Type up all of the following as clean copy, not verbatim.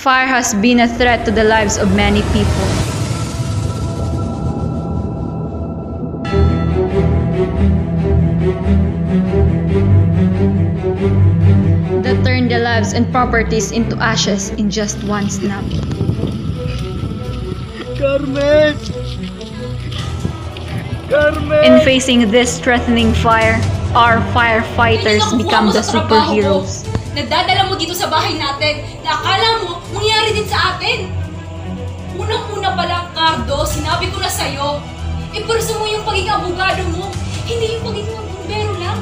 fire has been a threat to the lives of many people. That turned the lives and properties into ashes in just one snap. Carmen! Carmen! In facing this threatening fire, our firefighters become the superheroes. Nadadala mo dito sa bahay natin na akala mo mangyari din sa atin. Unang-una pa lang, Cardo, sinabi ko na sa'yo, ipurso mo yung pagiging abogado mo, hindi yung pagiging bumbero lang.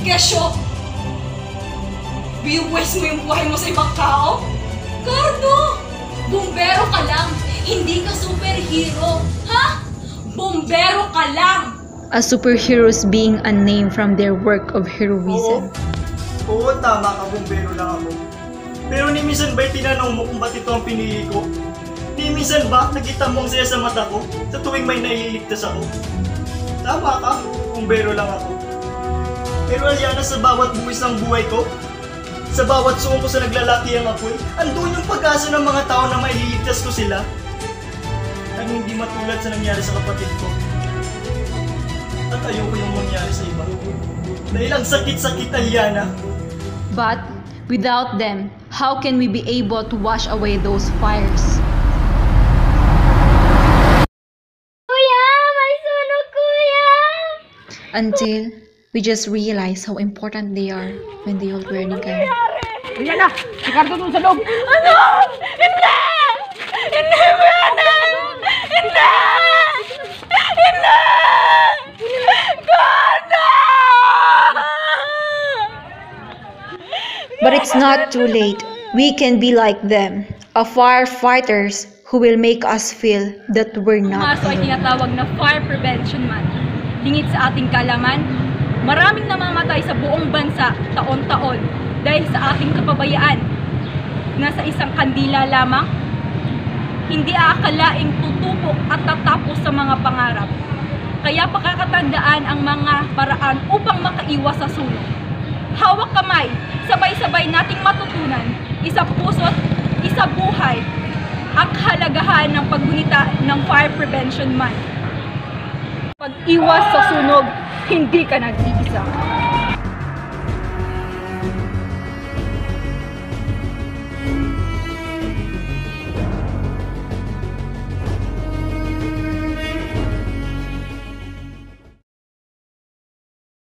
Gasyo, biuwes mo yung buhay mo sa ibang tao? Cardo, bumbero ka lang, hindi ka superhero, ha? Bumbero ka lang! As superheroes being a name from their work of heroism. Oo, tama ka, bumbero lang ako. Pero ni minsan ba'y tinanong mo kung ba't ito ang pinili ko? Ni minsan ba nakita mo ang saya sa mata ko sa tuwing may nailigtas ako? Tama ka, bumbero lang ako. Pero Aliana, sa bawat buwis ng buhay ko, sa bawat suong ko sa naglalaki ang apoy, andun yung pag-asa ng mga tao na mailigtas ko sila. Ang hindi matulad sa nangyari sa kapatid ko. At ayoko yung mangyari sa iba. Dahil ang sakit-sakit, Aliana. But without them, how can we be able to wash away those fires? Kuya! May sunog, kuya! Until we just realize how important they are when they already gone. Ayan na! Si Cardo dun sa loob! Ano? Hindi! Hindi, Brianna! Hindi! Hindi! Cardo! But it's not too late. We can be like them, a firefighters who will make us feel that we're not Marso ay alone. tinatawag na Fire Prevention Month. Lingid sa ating kalaman, maraming namamatay sa buong bansa taon-taon dahil sa ating kapabayaan. Nasa isang kandila lamang, hindi aakalaing tutupok at tatapos sa mga pangarap. Kaya pakakatandaan ang mga paraan upang makaiwas sa sunog. Hawak kamay, sabay-sabay nating matutunan, isa puso't isa buhay, ang kahalagahan ng paggunita ng Fire Prevention Month. Pag-iwas sa sunog, hindi ka nag-iisa.